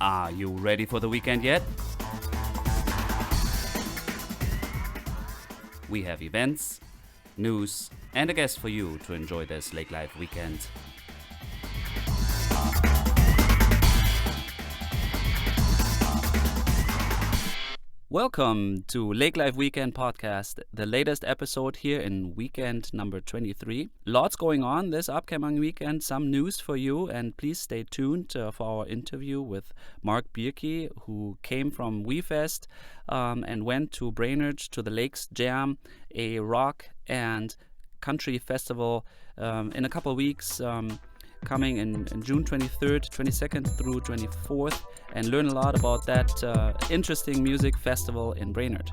Are you ready for the weekend yet? We have events, news, and a guest for you to enjoy this Lake Life weekend. Welcome to Lake Life Weekend Podcast, the latest episode here in weekend number 23. Lots going on this upcoming weekend, some news for you, and please stay tuned for our interview with Bjerke, who came from Wknd and went to Brainerd to the Lakes Jam, a rock and country festival in a couple of weeks. Coming in June 23rd, 22nd through 24th, and learn a lot about that interesting music festival in Brainerd.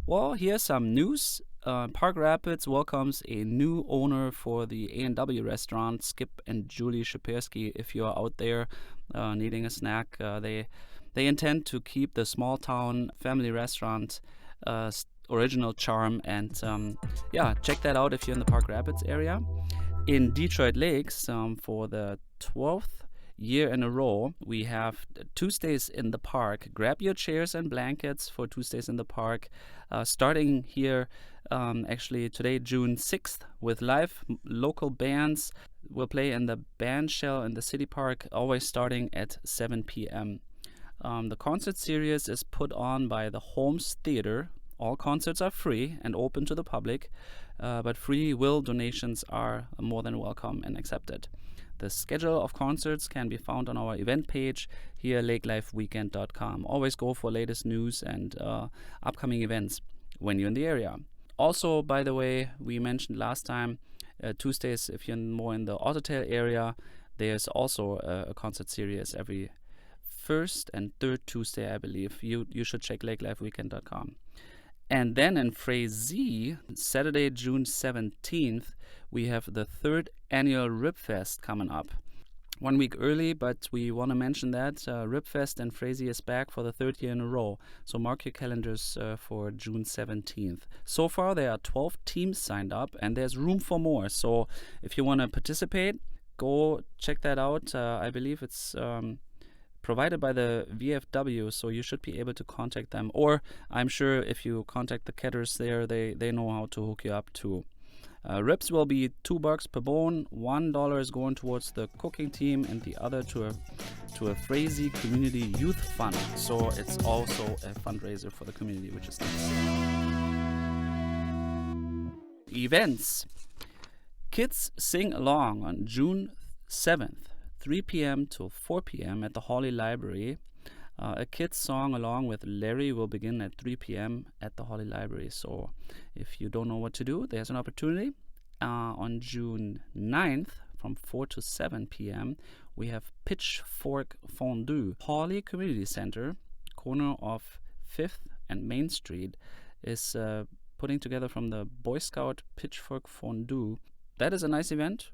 Well, here's some news. Park Rapids welcomes a new owner for the A&W restaurant, Skip and Julie Shapersky. If you're out there needing a snack, they intend to keep the small town family restaurant original charm, and check that out if you're in the Park Rapids area. In Detroit Lakes, for the 12th year in a row, we have Tuesdays in the Park. Grab your chairs and blankets for Tuesdays in the Park, starting here actually today, June 6th, with live local bands. We'll play in the band shell in the City Park, always starting at 7 p.m. The concert series is put on by the Holmes Theater. All concerts are free and open to the public, but free will donations are more than welcome and accepted. The schedule of concerts can be found on our event page here, lakelifeweekend.com. Always go for latest news and upcoming events when you're in the area. Also, by the way, we mentioned last time, Tuesdays, if you're more in the Ottertail area, there's also a concert series every first and third Tuesday, I believe. You should check lakelifeweekend.com. And then in Frazee, Saturday, June 17th, we have the third annual Ribfest coming up. 1 week early, but we want to mention that Ribfest and Frazee is back for the third year in a row. So mark your calendars for June 17th. So far, there are 12 teams signed up, and there's room for more. So if you want to participate, go check that out. I believe it's provided by the VFW, so you should be able to contact them. Or I'm sure if you contact the caterers there, they know how to hook you up too. Ribs will be $2 per bone. $1 is going towards the cooking team, and the other to a Frazee Community Youth Fund. So it's also a fundraiser for the community, which is nice. Events. Kids sing along on June 7th. 3 p.m. till 4 p.m. at the Hawley Library. A kids song along with Larry will begin at 3 p.m. at the Hawley Library. So if you don't know what to do, there's an opportunity. On June 9th from 4 to 7 p.m. we have Pitchfork Fondue. Hawley Community Center, corner of 5th and Main Street, is putting together from the Boy Scout Pitchfork Fondue. That is a nice event.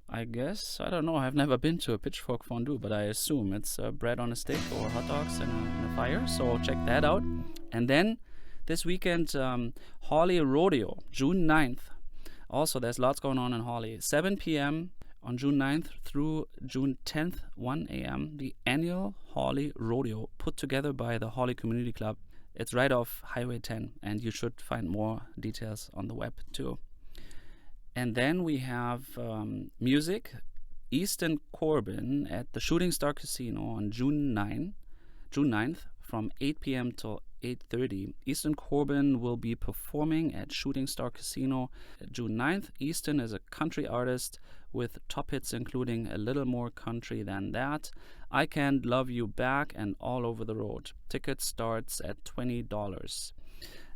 I guess, I don't know, I've never been to a Pitchfork Fondue, but I assume it's bread on a stick or hot dogs in a fire, so check that out. And then this weekend, Hawley Rodeo, June 9th. Also, there's lots going on in Hawley. 7 p.m. on June 9th through June 10th, 1 a.m., the annual Hawley Rodeo put together by the Hawley Community Club. It's right off Highway 10, and you should find more details on the web too. And then we have music, Easton Corbin at the Shooting Star Casino on June 9th from 8 p.m. till 8:30. Easton Corbin will be performing at Shooting Star Casino June 9th. Easton is a country artist with top hits including A Little More Country Than That, I Can't Love You Back, and All Over the Road. Ticket starts at $20.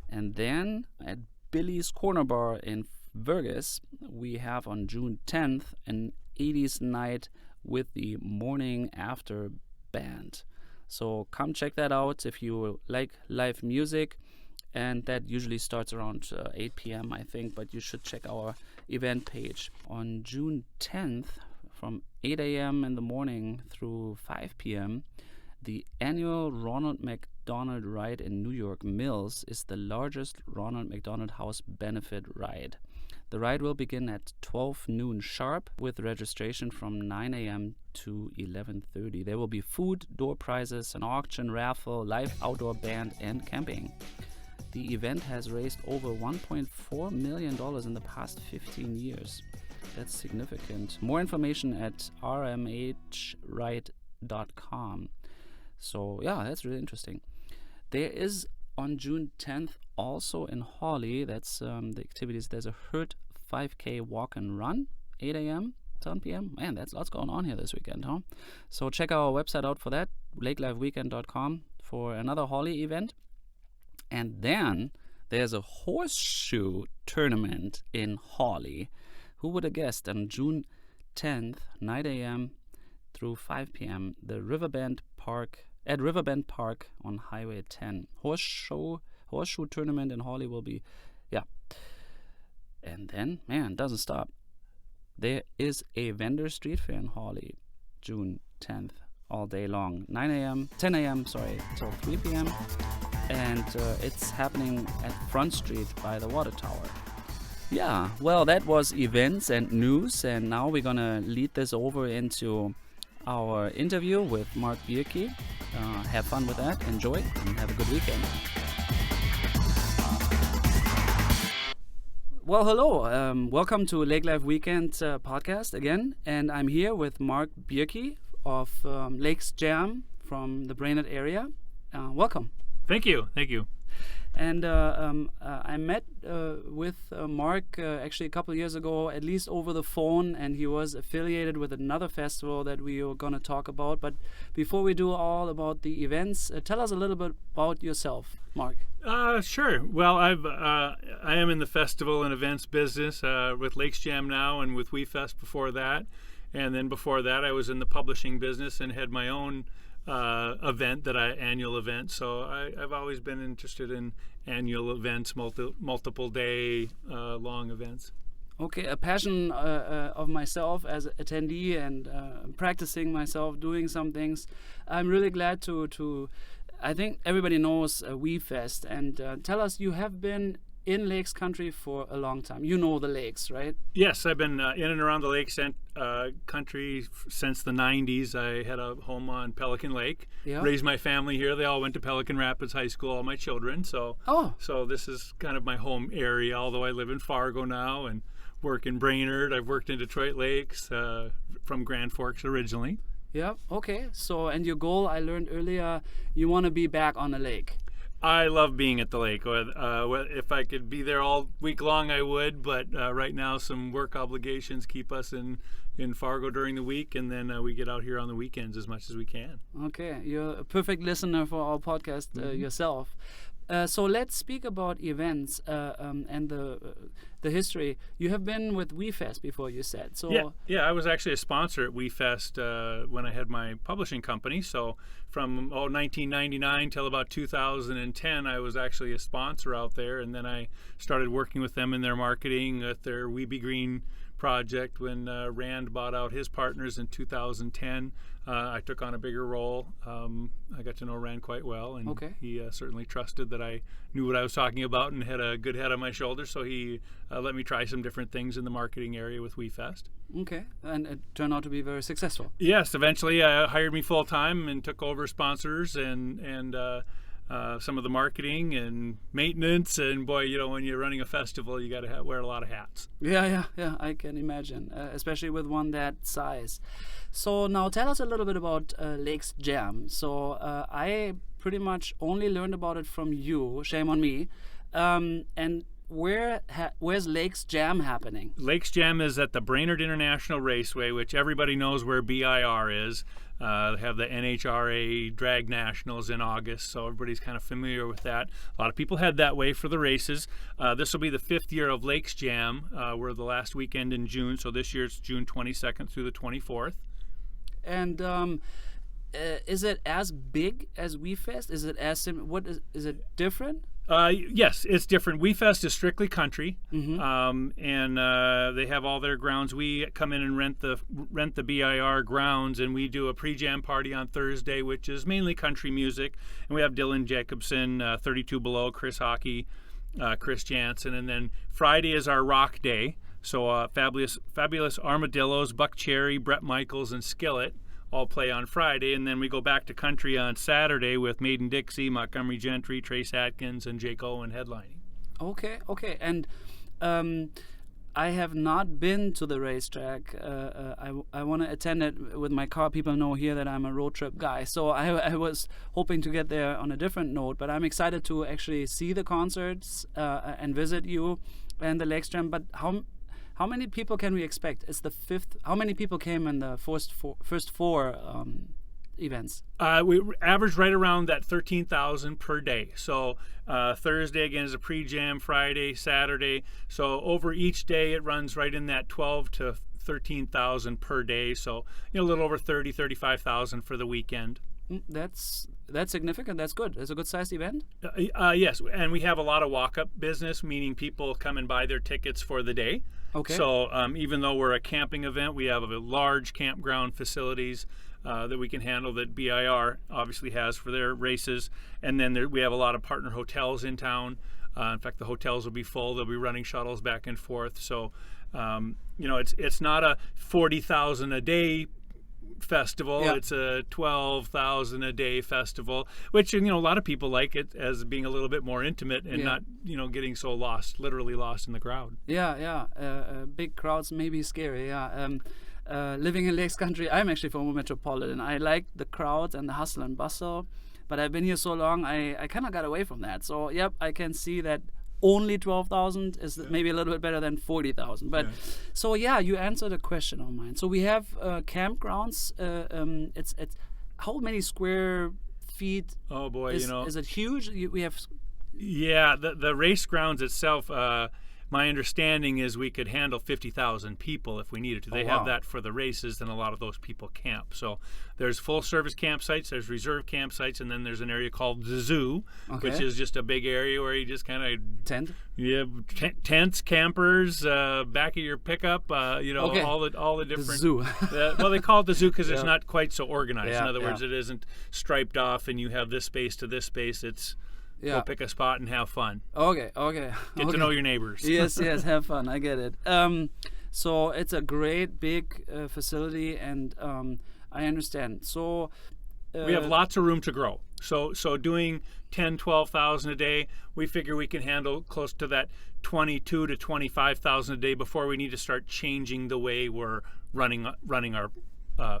And then at Billy's Corner Bar in Vergas, we have on June 10th an 80s night with the Morning After Band. So come check that out if you like live music, and that usually starts around 8 p.m. I think, but you should check our event page. On June 10th from 8 a.m. in the morning through 5 p.m. the annual Ronald McDonald Ride in New York Mills is the largest Ronald McDonald House benefit ride. The ride will begin at 12 noon sharp with registration from 9 a.m. to 11:30. There will be food, door prizes, an auction, raffle, live outdoor band, and camping. The event has raised over $1.4 million in the past 15 years. That's significant. More information at rmhride.com. So, yeah, that's really interesting. There is on June 10th also in Hawley, that's the activities. There's a Hurt 5K walk and run, 8 a.m., 10 p.m. Man, that's lots going on here this weekend, huh? So check our website out for that, lakelifeweekend.com, for another Hawley event. And then there's a horseshoe tournament in Hawley. Who would have guessed? On June 10th, 9 a.m. through 5 p.m., the Riverbend Park on Highway 10. Horseshoe tournament in Hawley will be, yeah. And then, man, it doesn't stop. There is a vendor street fair in Hawley, June 10th, all day long, 10 a.m., till 3 p.m. And it's happening at Front Street by the water tower. Yeah, well, that was events and news, and now we're gonna lead this over into our interview with Mark Bjerke. Have fun with that, enjoy, and have a good weekend. Well, hello. Welcome to Lake Life Weekend podcast again, and I'm here with Mark Bjerke of Lakes Jam from the Brainerd area. Welcome. Thank you. And I met with Mark actually a couple of years ago, at least over the phone, and he was affiliated with another festival that we are going to talk about. But before we do all about the events, tell us a little bit about yourself, Mark. Sure. Well, I am in the festival and events business with Lakes Jam now, and with WeFest before that. And then before that, I was in the publishing business and had my own annual event. So I've always been interested in annual events, multiple day long events. Okay, a passion of myself as an attendee and practicing myself, doing some things. I'm really glad to I think everybody knows WeFest, and tell us, you have been in Lakes Country for a long time. You know the lakes, right? Yes, I've been in and around the Lakes country since the 90s. I had a home on Pelican Lake, raised my family here. They all went to Pelican Rapids High School, all my children. So this is kind of my home area, although I live in Fargo now and work in Brainerd. I've worked in Detroit Lakes from Grand Forks originally. Yeah, okay. So, and your goal, I learned earlier, you want to be back on the lake. I love being at the lake. If I could be there all week long, I would. But right now, some work obligations keep us in Fargo during the week, and then we get out here on the weekends as much as we can. Okay, you're a perfect listener for our podcast yourself. So let's speak about events and the history. You have been with WeFest before, you said. So yeah, I was actually a sponsor at WeFest when I had my publishing company. So from 1999 till about 2010, I was actually a sponsor out there, and then I started working with them in their marketing at their We Be Green project when Rand bought out his partners in 2010. I took on a bigger role. I got to know Rand quite well, and he certainly trusted that I knew what I was talking about and had a good head on my shoulders, so he let me try some different things in the marketing area with WeFest. Okay, and it turned out to be very successful. Yes, eventually hired me full-time and took over sponsors and some of the marketing and maintenance, and boy, when you're running a festival, you got to wear a lot of hats. Yeah, I can imagine, especially with one that size. So now tell us a little bit about Lakes Jam. So I pretty much only learned about it from you, shame on me, and where's Lakes Jam happening? Lakes Jam is at the Brainerd International Raceway, which everybody knows where BIR is. They have the NHRA Drag Nationals in August, so everybody's kind of familiar with that. A lot of people head that way for the races. This will be the 5th year of Lakes Jam. We're the last weekend in June, so this year it's June 22nd through the 24th. And is it as big as WeFest? Is it as is it different? Yes, it's different. WeFest is strictly country, Mm-hmm. and they have all their grounds. We come in and rent the BIR grounds, and we do a pre-jam party on Thursday, which is mainly country music. And we have Dylan Jacobson, 32 Below, Chris Hockey, Chris Jansen, and then Friday is our rock day. So fabulous Armadillos, Buck Cherry, Brett Michaels, and Skillet all play on Friday, and then we go back to country on Saturday with Maiden Dixie, Montgomery Gentry, Trace Atkins, and Jake Owen headlining. Okay. And I have not been to the racetrack. I want to attend it with my car. People know here that I'm a road trip guy, so I was hoping to get there on a different note. But I'm excited to actually see the concerts and visit you and the Lakestream. But how many people can we expect? It's the fifth. How many people came in the first four events? We average right around that 13,000 per day. So Thursday again is a pre-jam, Friday, Saturday. So over each day it runs right in that 12 to 13,000 per day. So a little over 35,000 for the weekend. That's significant. That's good. It's a good sized event. Yes, and we have a lot of walk-up business, meaning people come and buy their tickets for the day. Okay. So even though we're a camping event, we have a large campground facilities that we can handle that BIR obviously has for their races. And then we have a lot of partner hotels in town. In fact, the hotels will be full. They'll be running shuttles back and forth. So, it's not a 40,000 a day festival. Yeah. It's a 12,000 a day festival, which a lot of people like it as being a little bit more intimate and not getting so literally lost in the crowd. Big crowds may be scary. Living in Lakes Country, I'm actually from a metropolitan. I like the crowds and the hustle and bustle, but I've been here so long, I kind of got away from that. So I can see that only 12,000 is maybe a little bit better than 40,000. But so you answered a question of mine. So we have campgrounds. It's how many square feet? Oh boy, is it huge? We have. Yeah, the race grounds itself. My understanding is we could handle 50,000 people if we needed to. They have that for the races, and a lot of those people camp. So there's full-service campsites, there's reserve campsites, and then there's an area called the zoo, which is just a big area where you just kind of tent. Yeah, tents, campers, back of your pickup. All the different. The zoo. Well, they call it the zoo because it's not quite so organized. Yeah, In other words, it isn't striped off, and you have this space to this space. It's go pick a spot and have fun. Okay. Get to know your neighbors. yes, have fun. I get it. So it's a great big facility, and I understand. So we have lots of room to grow. So doing 10, 12,000 a day, we figure we can handle close to that 22 to 25,000 a day before we need to start changing the way we're running our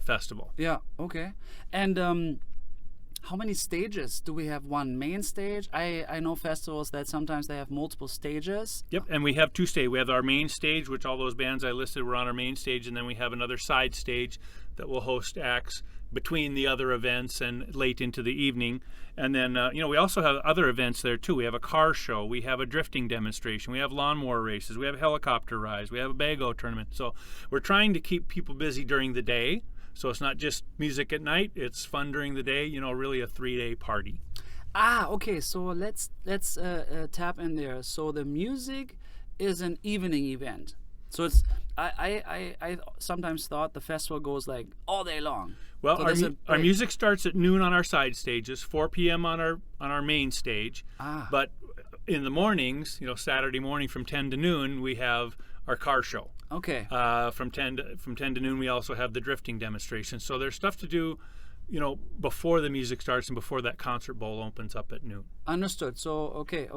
festival. Yeah. Okay. And how many stages do we have? One main stage? I know festivals that sometimes they have multiple stages. Yep, and we have two stages. We have our main stage, which all those bands I listed were on our main stage, and then we have another side stage that will host acts between the other events and late into the evening. And then, we also have other events there too. We have a car show, we have a drifting demonstration, we have lawnmower races, we have helicopter rides, we have a bago tournament. So we're trying to keep people busy during the day. So it's not just music at night, it's fun during the day, really a 3-day party. Okay, so let's tap in there. So the music is an evening event. So it's I sometimes thought the festival goes like all day long. Well, So our music starts at noon on our side stages, 4 p.m. on our main stage. But in the mornings, Saturday morning from 10 to noon, we have our car show. Okay. From 10 to noon, we also have the drifting demonstration. So there's stuff to do, before the music starts and before that concert bowl opens up at noon. Understood. So okay.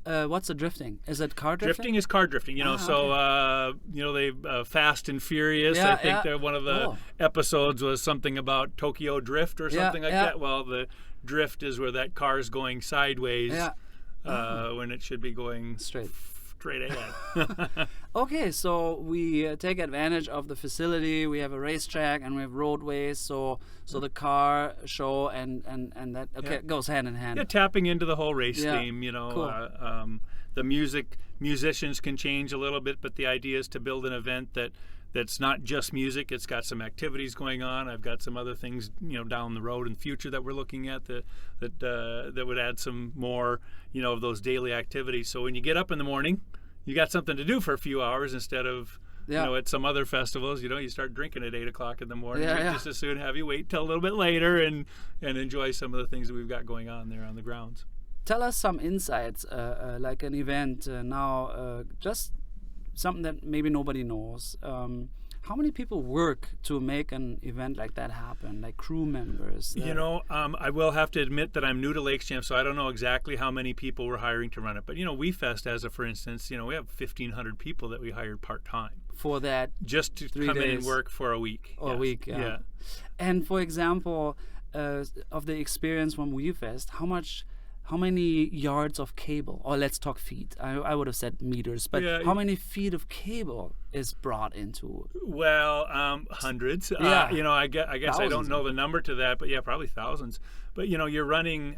What's the drifting? Is it car drifting? Drifting is car drifting. They Fast and Furious. I think that one of the episodes was something about Tokyo Drift or something like that. Well, the drift is where that car is going sideways when it should be going straight ahead. Okay, so we take advantage of the facility. We have a racetrack and we have roadways. So the car show and that it goes hand in hand. Yeah, tapping into the whole race theme. Cool. The musicians can change a little bit, but the idea is to build an event that's not just music. It's got some activities going on. I've got some other things down the road in the future that we're looking at that would add some more of those daily activities. So when you get up in the morning, you got something to do for a few hours instead of at some other festivals. You start drinking at 8 o'clock in the morning. Just as soon have you wait till a little bit later and enjoy some of the things that we've got going on there on the grounds. Tell us some insights, like an event now, just something that maybe nobody knows. How many people work to make an event like that happen, like crew members? I will have to admit that I'm new to Lakes Jam, so I don't know exactly how many people we're hiring to run it. But, WeFest, as a for instance, we have 1,500 people that we hired part-time. For that just to come in and work for a week. Or a week, yeah. And for example, of the experience from WeFest, how many yards of cable, or let's talk feet, I would have said meters, but how many feet of cable is brought into? Well, hundreds. Yeah. I guess thousands. I don't know the number to that, but yeah, probably thousands. But you're running,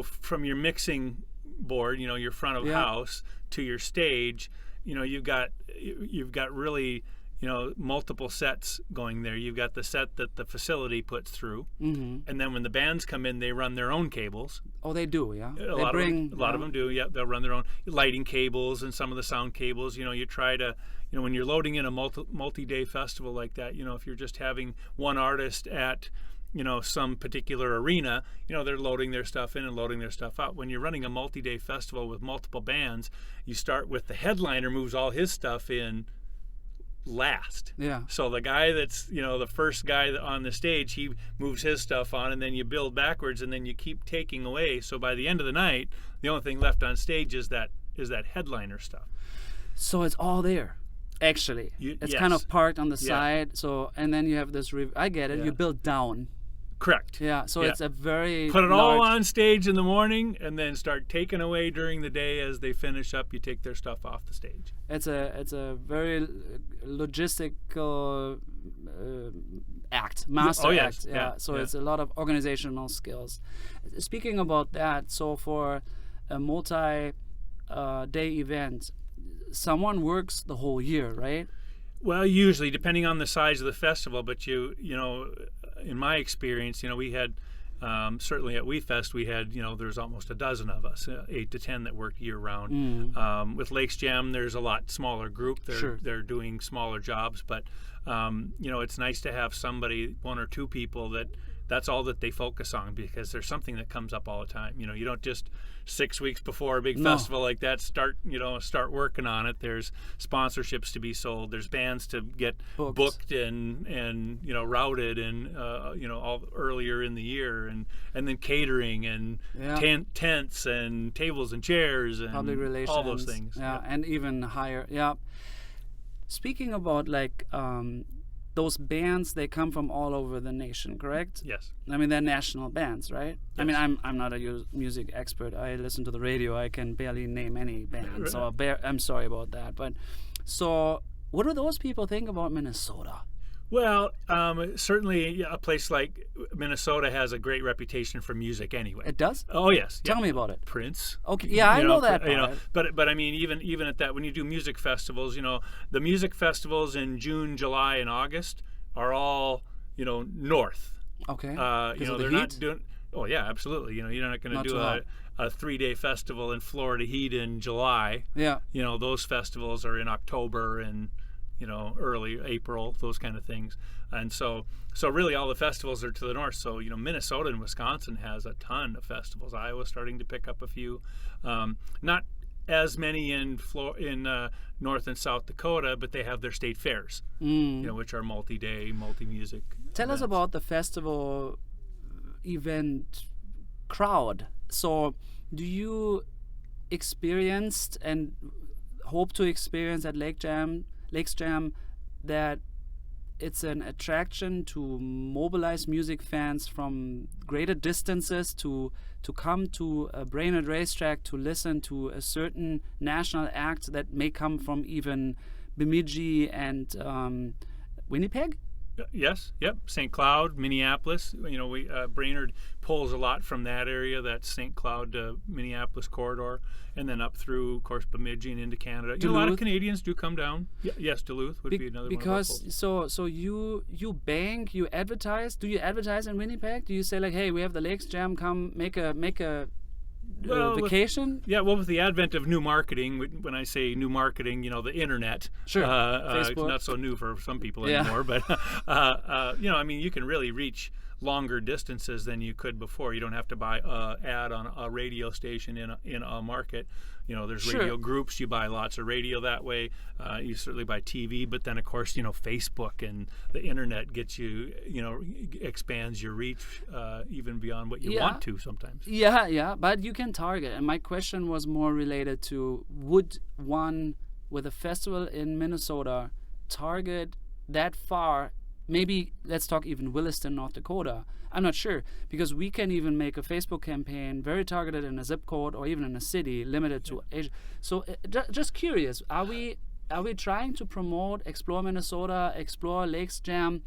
from your mixing board, your front of house to your stage. You've got really multiple sets going there. You've got the set that the facility puts through, and then when the bands come in, they run their own cables. Oh, they do, yeah. A lot of them do. Yeah, they'll run their own lighting cables and some of the sound cables. You try to, when you're loading in a multi-day festival like that, if you're just having one artist at some particular arena, they're loading their stuff in and loading their stuff out. When you're running a multi-day festival with multiple bands, you start with the headliner moves all his stuff in last. Yeah. So the guy that's, the first guy on the stage, he moves his stuff on, and then you build backwards, and then you keep taking away. So by the end of the night, the only thing left on stage is that headliner stuff. So it's all there. Actually, it's kind of parked on the side. So, and then you have this. I get it. Yeah. You build down. Correct. Yeah. So it's a very put it all on stage in the morning, and then start taking away during the day as they finish up. You take their stuff off the stage. It's a very logistical master act. Yeah. So it's a lot of organizational skills. Speaking about that, so for a multi-day event, someone works the whole year, right? Well, usually, depending on the size of the festival, but in my experience, we had certainly at WeFest, we had there's almost a dozen of us, 8 to 10 that work year round. With Lakes Jam, there's a lot smaller group. They're doing smaller jobs, but it's nice to have somebody, 1 or 2 people that's all that they focus on, because there's something that comes up all the time. You don't just 6 weeks before a big festival like that start working on it. There's sponsorships to be sold. There's bands to get booked and routed and all earlier in the year, and then catering and tents and tables and chairs and public relations, all those things. And even higher. Yeah. Speaking about those bands, they come from all over the nation, correct? Yes. I mean, they're national bands, right? Yes. I mean, I'm not a music expert. I listen to the radio. I can barely name any band, so I'm sorry about that. But so, what do those people think about Minnesota? Well, certainly a place like Minnesota has a great reputation for music anyway. It does? Oh, yes. Tell me about it. Prince. Okay, yeah, I know that part. But I mean, even at that, when you do music festivals, the music festivals in June, July, and August are all, north. Okay. They're not doing. Oh yeah, absolutely. You're not going to do a 3-day festival in Florida heat in July. Yeah. Those festivals are in October and early April, those kind of things. And so really all the festivals are to the north. So, Minnesota and Wisconsin has a ton of festivals. Iowa's starting to pick up a few. Not as many in North and South Dakota, but they have their state fairs, which are multi-day, multi-music. Tell us about the festival event crowd. So do you experienced and hope to experience at Lakes Jam that it's an attraction to mobilize music fans from greater distances to come to a Brainerd racetrack to listen to a certain national act that may come from even Bemidji and Winnipeg? Yes, yep. St. Cloud, Minneapolis. Brainerd pulls a lot from that area, that St. Cloud to Minneapolis corridor, and then up through, of course, Bemidji and into Canada. A lot of Canadians do come down. Yes, Duluth would be another one. Because so you bank, you advertise. Do you advertise in Winnipeg? Do you say like, hey, we have the Lakes Jam, come make a vacation? With the advent of new marketing, when I say new marketing, the internet. Sure. It's not so new for some people anymore, but you can really reach longer distances than you could before. You don't have to buy a ad on a radio station in a market. There's Sure. radio groups. You buy lots of radio that way. You certainly buy TV, but then of course Facebook and the internet gets you, expands your reach even beyond what you want to sometimes. Yeah, but you can target. And my question was more related to, would one with a festival in Minnesota target that far? Maybe let's talk even Williston, North Dakota. I'm not sure, because we can even make a Facebook campaign very targeted in a zip code or even in a city, limited to Asia. So just curious, are we trying to promote Explore Minnesota, Explore Lakes Jam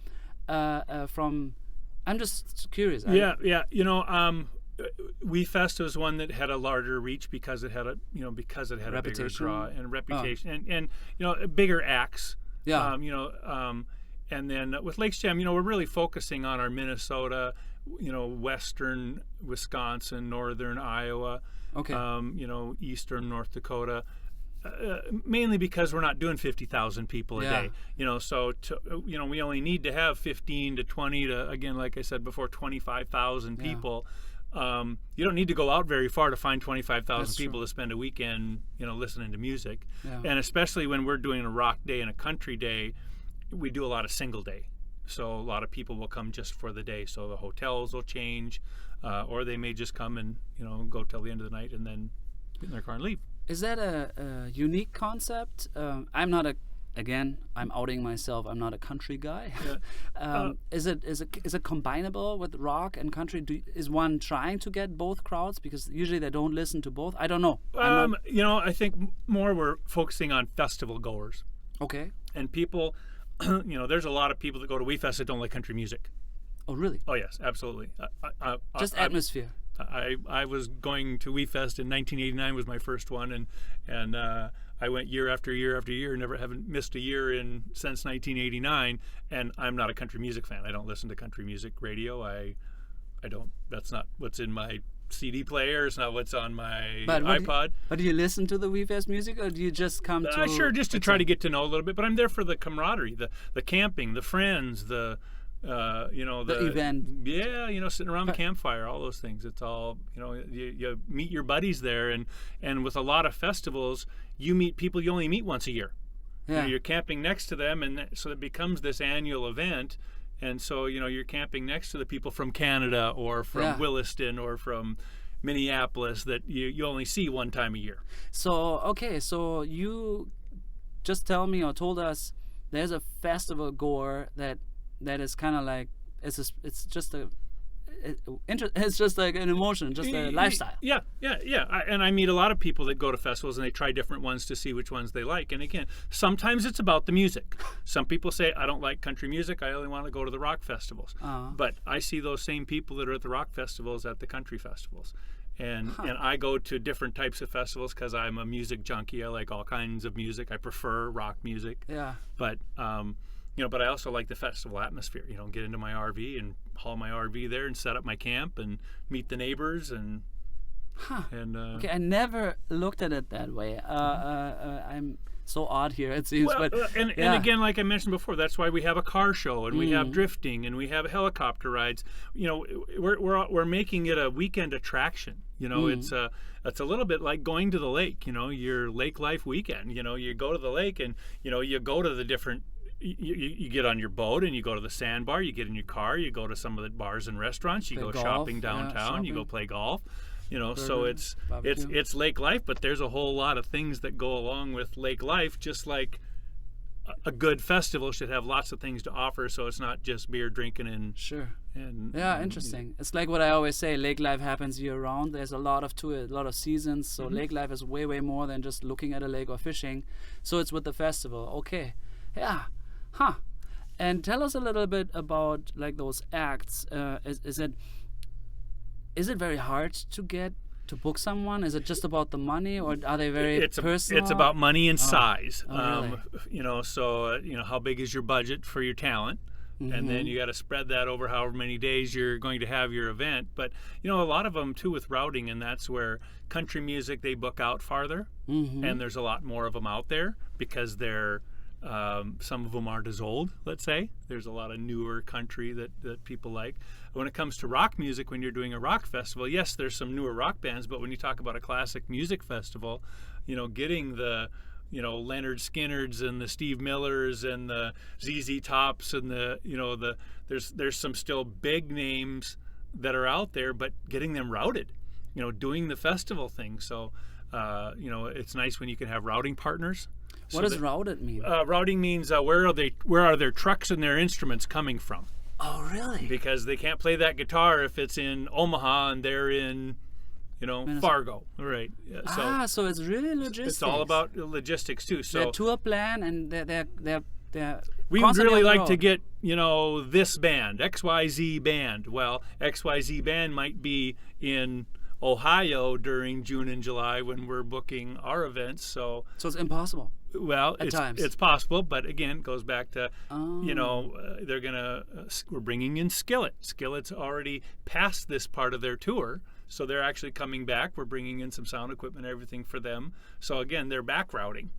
from? I'm just curious. Yeah. WeFest was one that had a larger reach because it had a bigger draw and reputation and bigger acts. Yeah. And then with Lakes Jam, we're really focusing on our Minnesota, western Wisconsin, northern Iowa, eastern North Dakota, mainly because we're not doing 50,000 people a day. So we only need to have 15 to 20 to, again, like I said before, 25,000 people. You don't need to go out very far to find 25,000 people to spend a weekend, listening to music. And especially when we're doing a rock day and a country day, we do a lot of single day. So a lot of people will come just for the day. So the hotels will change, or they may just come and, go till the end of the night and then get in their car and leave. Is that a unique concept? I'm outing myself. I'm not a country guy. Is it combinable with rock and country? Is one trying to get both crowds? Because usually they don't listen to both. I don't know. I think more we're focusing on festival goers. Okay. And people, there's a lot of people that go to WeFest that don't like country music. Oh, really? Oh, yes, absolutely. Just atmosphere. I was going to WeFest in 1989 was my first one, and I went year after year after year, haven't missed a year since 1989, and I'm not a country music fan. I don't listen to country music radio. I don't. That's not what's in my CD player. It's not what's on my iPod. But do you listen to the WeFest music, or do you just come to? Sure, just to try to get to know a little bit. But I'm there for the camaraderie, the camping, the friends, the event. Yeah, sitting around the campfire, all those things. It's all, you meet your buddies there, and with a lot of festivals, you meet people you only meet once a year. Yeah. You're camping next to them, and so it becomes this annual event. And so, you're camping next to the people from Canada or from Williston or from Minneapolis that you only see one time a year. So you just told us there's a festival goer that is kind of like it's just like an emotion, just a lifestyle. Yeah. And I meet a lot of people that go to festivals and they try different ones to see which ones they like. And again, sometimes it's about the music. Some people say, I don't like country music, I only want to go to the rock festivals. But I see those same people that are at the rock festivals at the country festivals. And I go to different types of festivals because I'm a music junkie. I like all kinds of music. I prefer rock music. Yeah. But but I also like the festival atmosphere. Get into my RV and haul my RV there and set up my camp and meet the neighbors and. Okay, I never looked at it that way. I'm so odd here, it seems. Well, and again, like I mentioned before, that's why we have a car show and we have drifting and we have helicopter rides. We're making it a weekend attraction. It's a little bit like going to the lake. Your lake life weekend. You go to the lake and you go to the different. You get on your boat and you go to the sandbar. You get in your car. You go to some of the bars and restaurants. You go shopping downtown. You go play golf. So it's lake life, but there's a whole lot of things that go along with lake life. Just like a good festival should have lots of things to offer, so it's not just beer drinking and interesting. It's like what I always say: lake life happens year round. There's a lot to it, a lot of seasons. So lake life is way more than just looking at a lake or fishing. So it's with the festival. Okay, yeah. And tell us a little bit about like those acts. Is it very hard to book someone? Is it just about the money, or are they very personal? It's about money and size. Really? So how big is your budget for your talent? And then you got to spread that over however many days you're going to have your event. But a lot of them too with routing, and that's where country music, they book out farther, and there's a lot more of them out there because they're Some of them aren't as old, let's say. There's a lot of newer country that people like. When it comes to rock music, when you're doing a rock festival, yes, there's some newer rock bands, but when you talk about a classic music festival, getting the Leonard Skinnards and the Steve Millers and the ZZ Tops and there's some still big names that are out there, but getting them routed, doing the festival thing. So, it's nice when you can have routing partners. What does routed mean? Routing means where are their trucks and their instruments coming from? Oh, really? Because they can't play that guitar if it's in Omaha and they're in Fargo, right? So it's really logistics. It's all about logistics too. So their tour plan and they're we would really like to get this band, XYZ band. Well, XYZ band might be in Ohio during June and July when we're booking our events. So it's impossible. Well, at times it's possible, but again, it goes back to we're bringing in Skillet. Skillet's already past this part of their tour. So they're actually coming back. We're bringing in some sound equipment, everything for them. So again, they're back routing.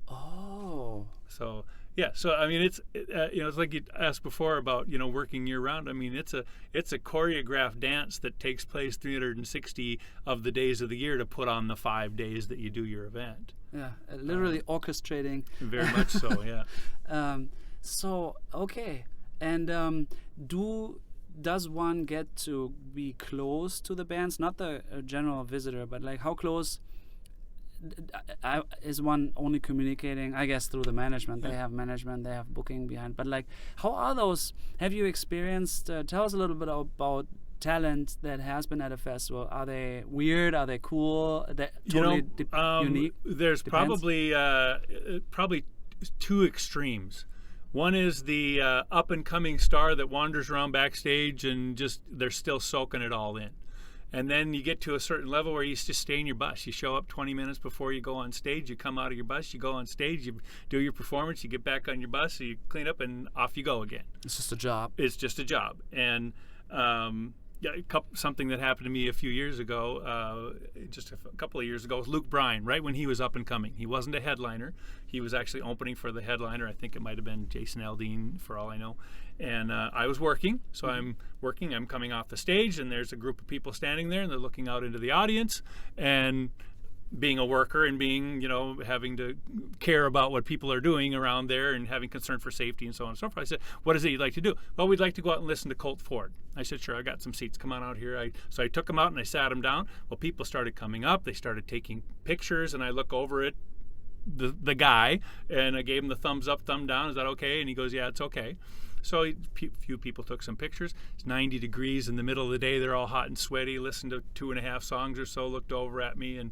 Oh. So yeah. So I mean, it's it's like you asked before about working year round. I mean, it's a choreographed dance that takes place 360 of the days of the year to put on the 5 days that you do your event. Yeah, literally orchestrating. Very much so. Yeah. So okay, and does one get to be close to the bands? Not the general visitor, but like how close is one only communicating? I guess through the management. Yeah. They have management, they have booking behind. But like, how are those? Have you experienced? Tell us a little bit about talent that has been at a festival. Are they weird? Are they cool? They're totally unique. There's Depends. probably two extremes. One is the up and coming star that wanders around backstage and just they're still soaking it all in. And then you get to a certain level where you just stay in your bus. You show up 20 minutes before you go on stage. You come out of your bus. You go on stage. You do your performance. You get back on your bus. You clean up and off you go again. It's just a job. It's just a job. And something that happened to me a few years ago, just a couple of years ago, was Luke Bryan, right when he was up and coming. He wasn't a headliner. He was actually opening for the headliner. I think it might have been Jason Aldean, for all I know. And I was working, so I'm working. I'm coming off the stage, and there's a group of people standing there, and they're looking out into the audience. And being a worker and being, having to care about what people are doing around there and having concern for safety and so on and so forth. I said, what is it you'd like to do? Well, we'd like to go out and listen to Colt Ford. I said, sure, I got some seats. Come on out here. So I took them out and I sat them down. Well, people started coming up. They started taking pictures, and I look over at the guy, and I gave him the thumbs up, thumb down. Is that okay? And he goes, yeah, it's okay. So a few people took some pictures. It's 90 degrees in the middle of the day. They're all hot and sweaty. Listened to 2.5 songs or so, looked over at me and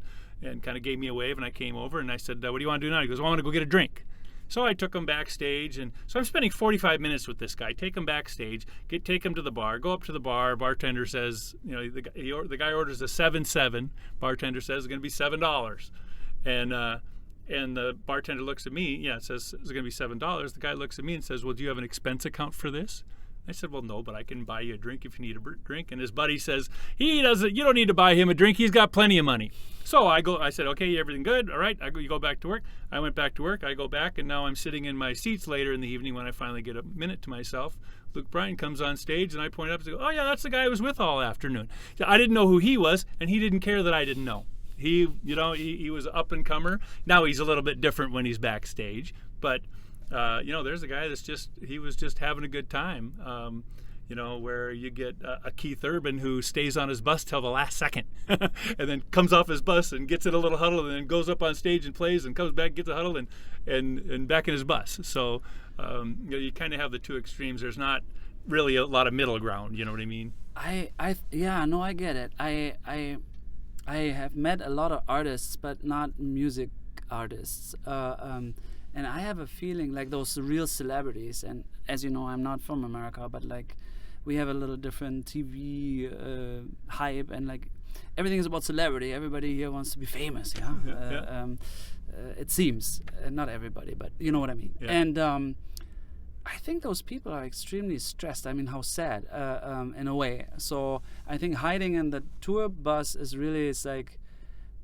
kind of gave me a wave, and I came over and I said, what do you want to do now? He goes, well, I want to go get a drink. So I took him backstage, and so I'm spending 45 minutes with this guy. Take him backstage, take him to the bar, go up to the bar. Bartender says, the guy orders a 7-7. Bartender says it's going to be $7. And the bartender looks at me. Yeah, it says it's going to be $7. The guy looks at me and says, well, do you have an expense account for this? I said, well, no, but I can buy you a drink if you need a drink. And his buddy says, you don't need to buy him a drink. He's got plenty of money. So I said, okay, everything good? All right, you go back to work. I went back to work. I go back, and now I'm sitting in my seats later in the evening when I finally get a minute to myself. Luke Bryan comes on stage, and I point up and say, oh, yeah, that's the guy I was with all afternoon. I didn't know who he was, and he didn't care that I didn't know. He was an up-and-comer. Now he's a little bit different when he's backstage, but there's a guy he was just having a good time. Where you get a Keith Urban who stays on his bus till the last second and then comes off his bus and gets in a little huddle and then goes up on stage and plays and comes back, gets a huddle and back in his bus. So, you kind of have the two extremes. There's not really a lot of middle ground. You know what I mean? I get it. I have met a lot of artists, but not music artists. And I have a feeling like those real celebrities, and as you know, I'm not from America, but like we have a little different TV hype, and like everything is about celebrity. Everybody here wants to be famous, yeah? It seems, not everybody, but you know what I mean. Yeah. And I think those people are extremely stressed. I mean, how sad, in a way. So I think hiding in the tour bus is like,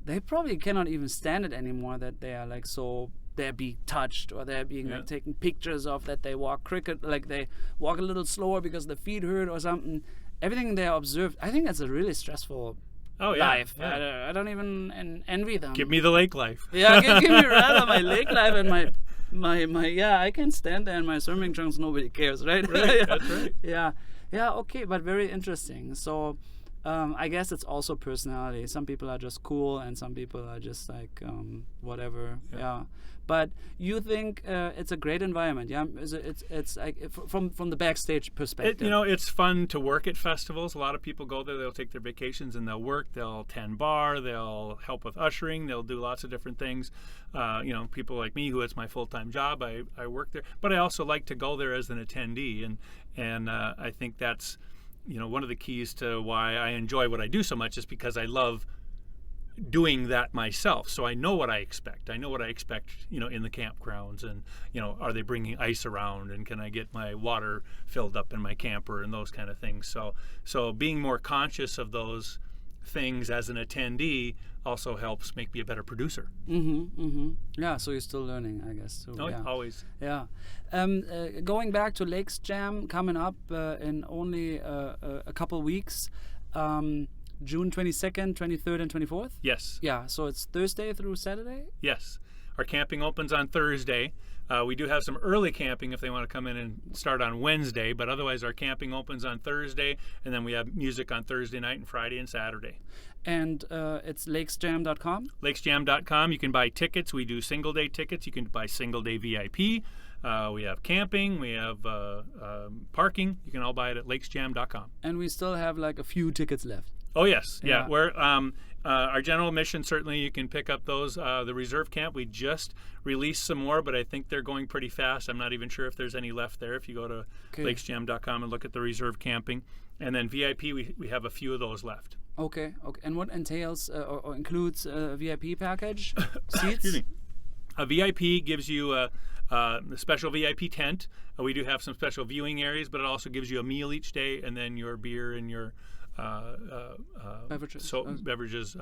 they probably cannot even stand it anymore, that they are like so they're being touched or they're being like taken pictures of, that they walk crooked, like they walk a little slower because the feet hurt or something. Everything they observed, I think that's a really stressful life. Yeah. I don't even envy them. Give me the lake life. Yeah, give me rather my lake life and my I can stand there in my swimming trunks, nobody cares, right? Right, that's right. Yeah, okay, but very interesting. So I guess it's also personality. Some people are just cool and some people are just like whatever. Yeah. But you think it's a great environment, yeah? It's like from the backstage perspective. It's fun to work at festivals. A lot of people go there, they'll take their vacations and they'll work, they'll tend bar, they'll help with ushering, they'll do lots of different things. People like me, who it's my full-time job, I work there. But I also like to go there as an attendee, and I think that's one of the keys to why I enjoy what I do so much, is because I love doing that myself. So I know what I expect. I know what I expect, in the campgrounds, and, are they bringing ice around, and can I get my water filled up in my camper, and those kind of things. So being more conscious of those things as an attendee also helps make me a better producer. Yeah, so you're still learning, I guess. So, yeah. Always. Yeah. Going back to Lakes Jam coming up in only a couple weeks. June 22nd, 23rd, and 24th? Yes. Yeah, so it's Thursday through Saturday? Yes. Our camping opens on Thursday. We do have some early camping if they want to come in and start on Wednesday, but otherwise our camping opens on Thursday, and then we have music on Thursday night and Friday and Saturday. And it's lakesjam.com? Lakesjam.com. You can buy tickets. We do single-day tickets. You can buy single-day VIP. We have camping. We have parking. You can all buy it at lakesjam.com. And we still have like a few tickets left. Oh, yes. Yeah. We're our general admission, certainly you can pick up those. The reserve camp, we just released some more, but I think they're going pretty fast. I'm not even sure if there's any left there if you go to lakesjam.com and look at the reserve camping. And then VIP, we have a few of those left. Okay. And what entails or includes a VIP package? Seats? Excuse me. A VIP gives you a special VIP tent. We do have some special viewing areas, but it also gives you a meal each day, and then your beer and your beverages. So beverages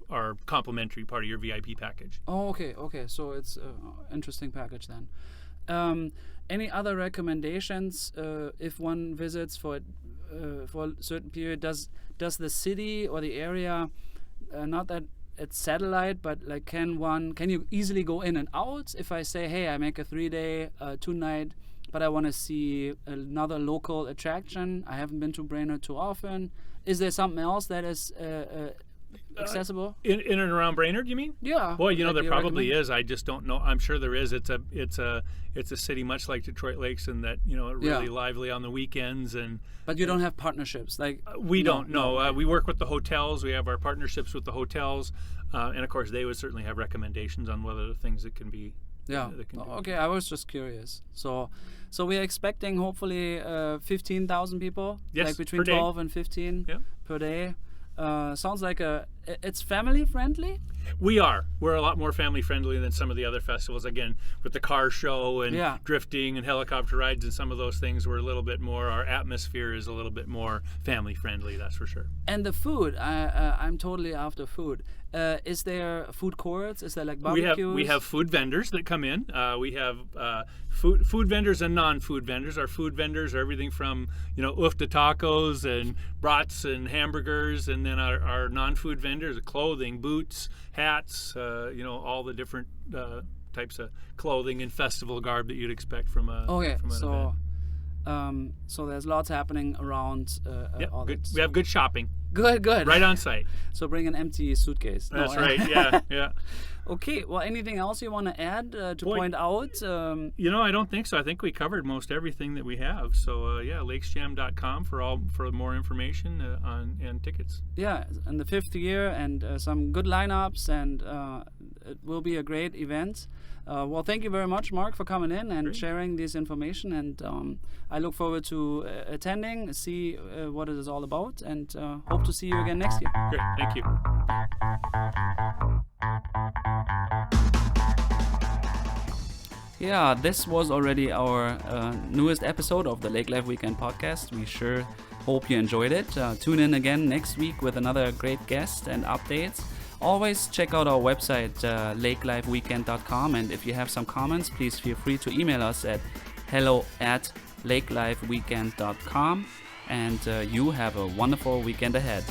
are complimentary part of your VIP package. Oh, okay. So it's an interesting package then. Any other recommendations if one visits for a certain period? Does the city or the area, not that it's satellite, but like can you easily go in and out? If I say, hey, I make a 3-day, 2-night, but I want to see another local attraction. I haven't been to Brainerd too often. Is there something else that is accessible? In and around Brainerd, you mean? Yeah. Well, there probably is. I just don't know. I'm sure there is. It's a city much like Detroit Lakes, in that really lively on the weekends. But you don't have partnerships, like we don't know. We work with the hotels. We have our partnerships with the hotels, and of course they would certainly have recommendations on what other things that can be. Yeah. Okay. I was just curious. So we are expecting hopefully 15,000 people. Yes, like between 12 and 15 per day. Sounds like it's family friendly. We're a lot more family friendly than some of the other festivals. Again, with the car show and drifting and helicopter rides and some of those things, we're a little bit more. Our atmosphere is a little bit more family friendly. That's for sure. And the food, I'm totally after food. Is there food courts? Is there like barbecues? We have food vendors that come in. We have food vendors and non-food vendors. Our food vendors are everything from ufta tacos and brats and hamburgers, and then our non-food vendors are clothing, boots, hats, all the different types of clothing and festival garb that you'd expect from an event. So there's lots happening around all that. We have good shopping. Good. Right on site. So bring an empty suitcase. That's right. Yeah. Okay. Well, anything else you want to add to point out? I don't think so. I think we covered most everything that we have. So lakesjam.com for more information and tickets. Yeah, in the 5th year, and some good lineups, and it will be a great event. Well, thank you very much, Mark, for coming in and sharing this information. And I look forward to attending, see what it is all about, and hope to see you again next year. Great, thank you. Yeah, this was already our newest episode of the Lake Life Weekend podcast. We sure hope you enjoyed it. Tune in again next week with another great guest and updates. Always check out our website, lakelifeweekend.com, and if you have some comments, please feel free to email us at hello@lakelifeweekend.com, and you have a wonderful weekend ahead.